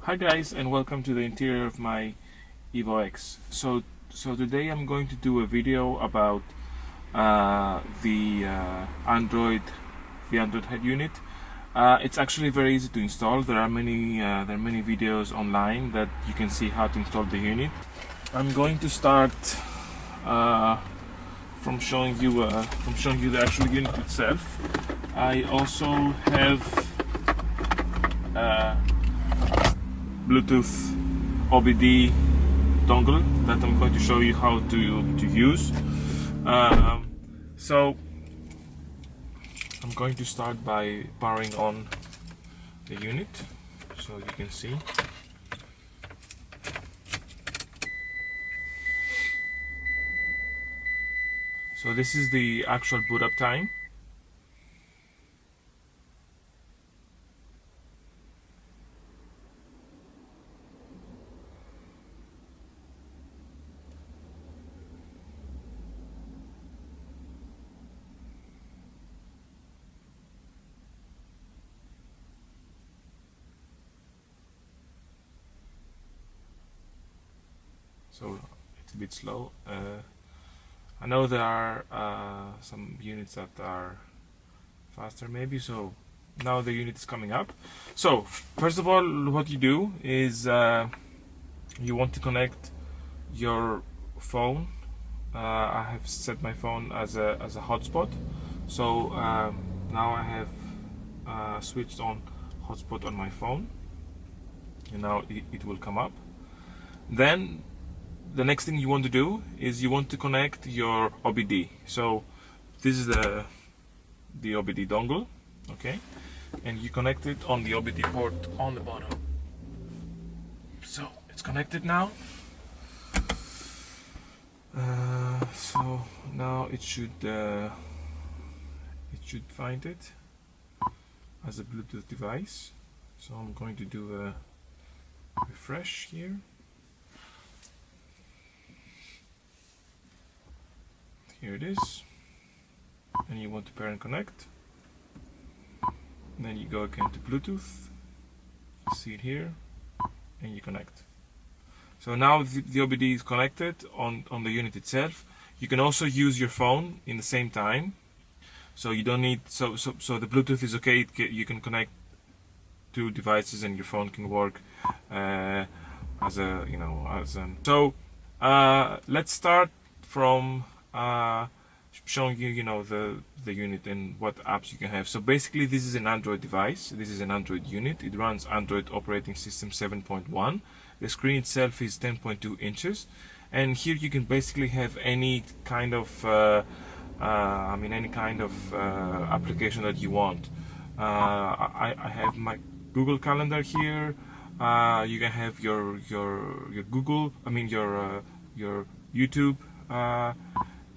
Hi guys, and welcome to the interior of my Evo X. So today I'm going to do a video about the Android head unit. It's actually very easy to install. There are many videos online that you can see how to install the unit. I'm going to start from showing you the actual unit itself. I also have Bluetooth Obd dongle that I'm going to show you how to use. So I'm going to start by powering on the unit, so you can see. So this is the actual boot up time. So it's a bit slow. I know there are some units that are faster maybe, so now the unit is coming up. So first of all, what you do is you want to connect your phone. I have set my phone as a hotspot, so now I have switched on hotspot on my phone, and now it will come up. Then the next thing you want to do is you want to connect your OBD. So this is the OBD dongle, okay, and you connect it on the OBD port on the bottom. So it's connected now. So now it should find it as a Bluetooth device. So I'm going to do a refresh here. Here it is, and you want to pair and connect. And then you go again to Bluetooth, you see it here, and you connect. So now the OBD is connected on the unit itself. You can also use your phone in the same time, so you don't need so the Bluetooth is okay. You can connect two devices, and your phone can work as a So let's start from showing you the unit and what apps you can have. So basically, this is an Android device. This is an Android unit. It runs Android operating system 7.1. The screen itself is 10.2 inches, and here you can basically have any kind of application that you want. I have my Google Calendar here. You can have your Google, your YouTube.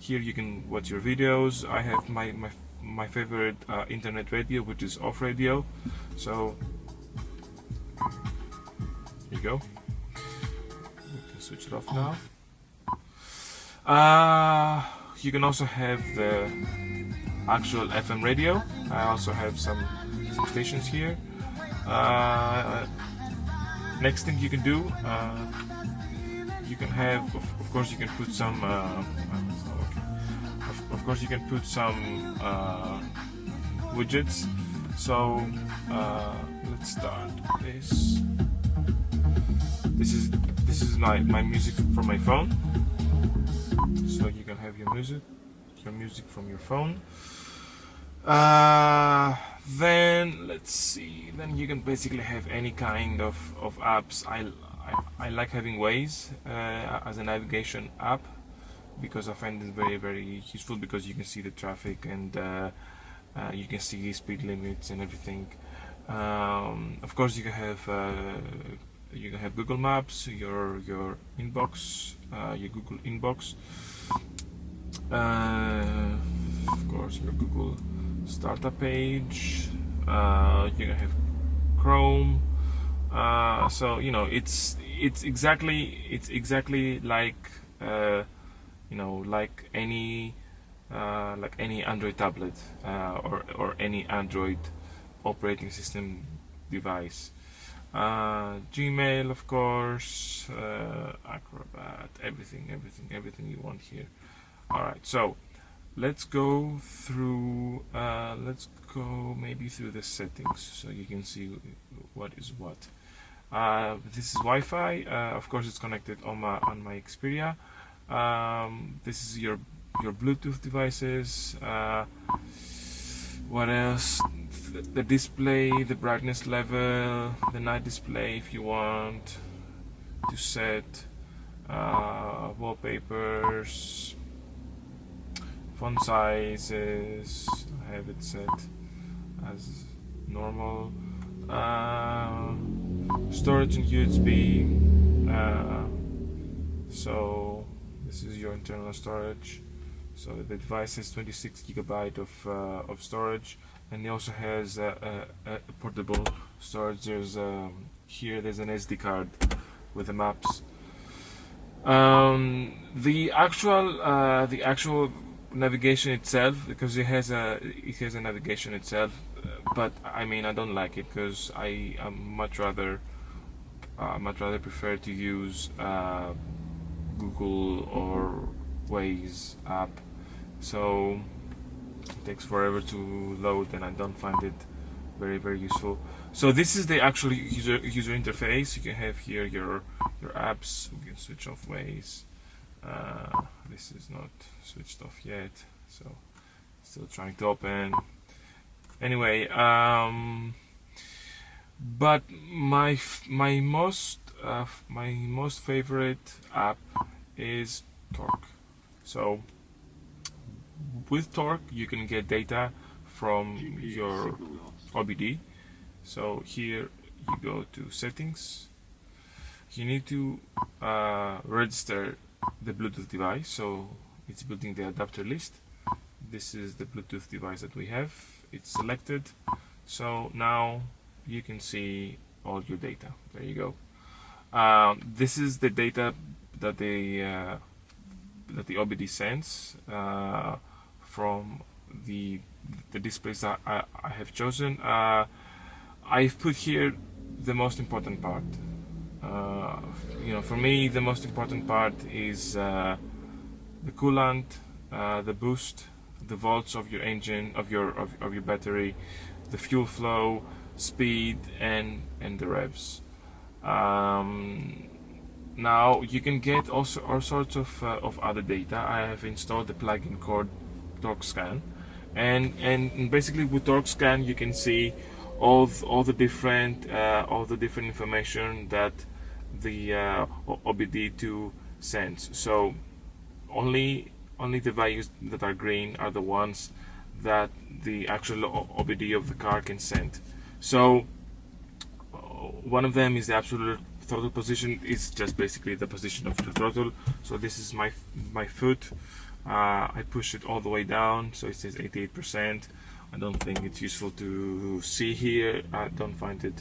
Here you can watch your videos. I have my favorite internet radio, which is off radio. So here you go. We can switch it off now. You can also have the actual FM radio. I also have some stations here. Next thing you can do, you can have, of course, you can put some. Of course, you can put some widgets. So let's start this. This is my music from my phone. So you can have your music from your phone. Then let's see. Then you can basically have any kind of apps. I like having Waze as a navigation app, because I find it very useful, because you can see the traffic, and you can see speed limits and everything. Of course, you can have Google Maps, your inbox, your Google inbox. Of course, your Google startup page. You can have Chrome. So it's exactly like like any Android tablet or any Android operating system device. Gmail, of course, Acrobat, everything you want here. Alright, so let's go through maybe through the settings so you can see what is what. This is Wi-Fi. Of course, it's connected on my Xperia. This is your Bluetooth devices. What else? The display, the brightness level, the night display if you want to set, wallpapers, font sizes. I have it set as normal. Storage and USB. So this is your internal storage. So the device has 26 GB of storage, and it also has a portable storage. There's there's an SD card with the maps. The actual navigation itself, because it has a navigation itself, but I mean I don't like it because I much rather prefer to use Google or Waze app. So it takes forever to load, and I don't find it very useful. So this is the actual user interface. You can have here your apps. We can switch off Waze. This is not switched off yet, so still trying to open. Anyway, but my most favorite app is Torque. So with Torque you can get data from your OBD. So here you go to settings. You need to register the Bluetooth device, so it's building the adapter list. This is the Bluetooth device that we have. It's selected, so now you can see all your data. There you go. This is the data that the OBD sends from the displays that I have chosen. I've put here the most important part. For me, the most important part is the coolant, the boost, the volts of your engine, of your battery, the fuel flow, speed, and the revs. Now you can get also all sorts of other data. I have installed the plugin called Tox Scan, and basically with Tox Scan you can see all the different information that the OBD2 sends. So only the values that are green are the ones that the actual OBD of the car can send. So one of them is the absolute throttle position. It's just basically the position of the throttle. So this is my foot. I push it all the way down, so it says 88%. I don't think it's useful to see here. I don't find a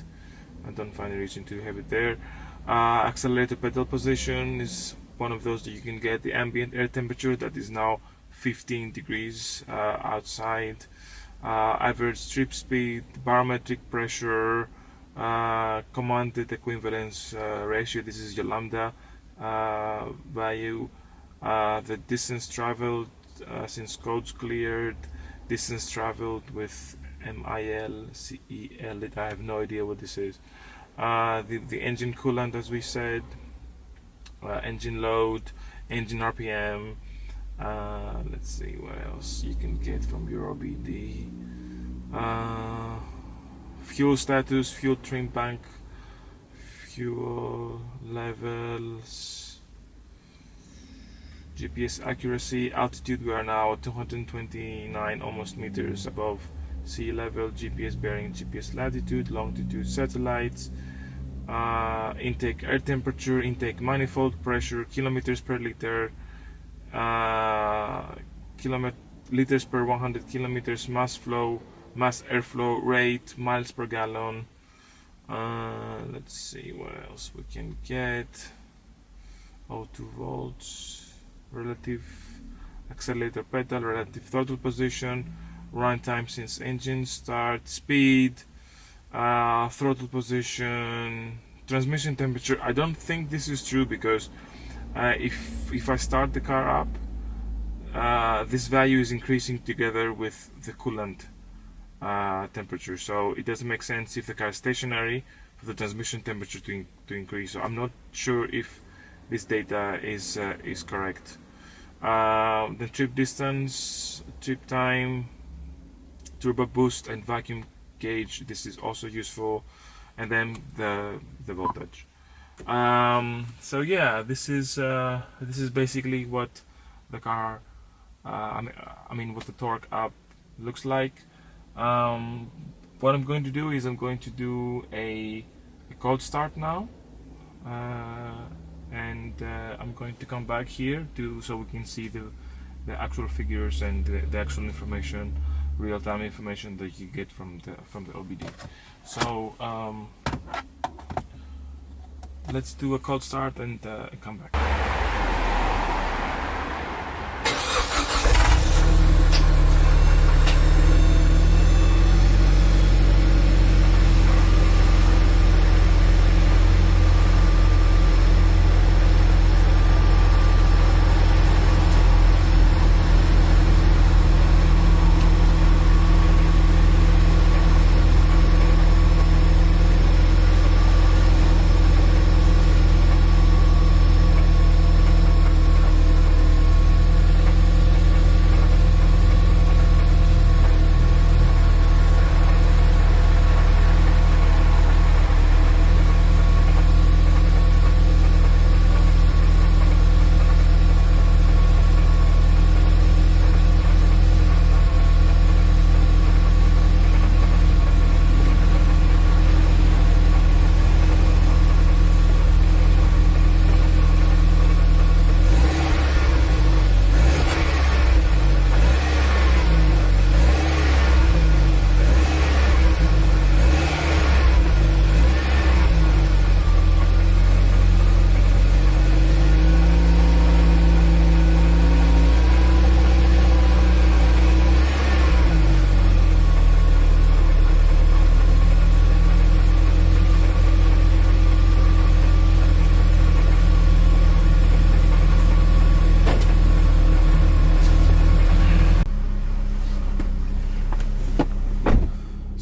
reason to have it there. Accelerator pedal position is one of those that you can get the ambient air temperature that is now 15 degrees outside. Average trip speed, barometric pressure, commanded equivalence ratio. This is your lambda value. The distance traveled since codes cleared, distance traveled with MIL, CEL. I have no idea what this is. The engine coolant, as we said, engine load, engine RPM. Let's see what else you can get from your OBD. Fuel status, fuel trim bank, fuel levels, GPS accuracy, altitude. We are now 229 almost meters above sea level. GPS bearing, GPS latitude, longitude, satellites, intake air temperature, intake manifold pressure, kilometers per liter, liters per 100 kilometers, mass flow, mass airflow rate, miles per gallon. Let's see what else we can get. 0.2 volts, relative accelerator pedal, relative throttle position, run time since engine start, speed, throttle position, transmission temperature. I don't think this is true because if I start the car up, this value is increasing together with the coolant temperature, so it doesn't make sense if the car is stationary for the transmission temperature to increase. So I'm not sure if this data is correct. The trip distance, trip time, turbo boost and vacuum gauge, this is also useful, and then the voltage. So yeah, this is basically what the car I mean what the torque up looks like. What I'm going to do is I'm going to do a cold start now, and I'm going to come back here so we can see the actual figures and the actual information, real-time information that you get from the OBD. So let's do a cold start and come back.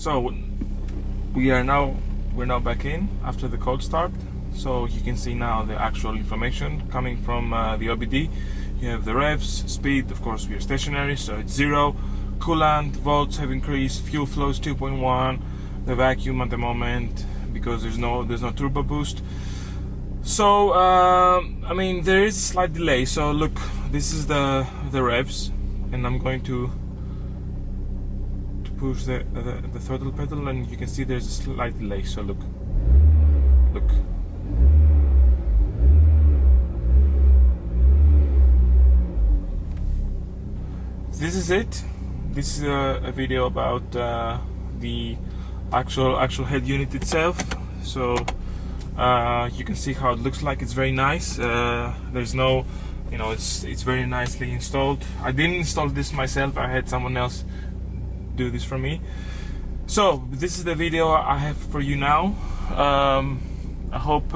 So we're now back in after the cold start. So you can see now the actual information coming from the OBD. You have the revs, speed, of course we are stationary, so it's 0. Coolant, volts have increased, fuel flow is 2.1, the vacuum at the moment, because there's no turbo boost. So I mean there is a slight delay. So look, this is the revs, and I'm going to push the throttle pedal, and you can see there's a slight delay. So look. This is it. This is a video about the actual head unit itself. So you can see how it looks like. It's very nice. There's no, it's very nicely installed. I didn't install this myself. I had someone else do this for me. So this is the video I have for you now. I hope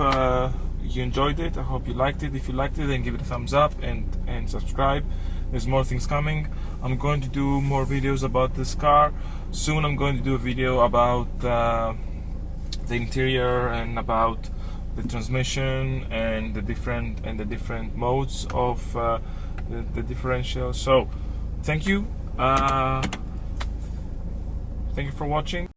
you enjoyed it. I hope you liked it. If you liked it, then give it a thumbs up and subscribe. There's more things coming. I'm going to do more videos about this car. Soon I'm going to do a video about the interior and about the transmission and the different modes of the differential. So thank you. Thank you for watching.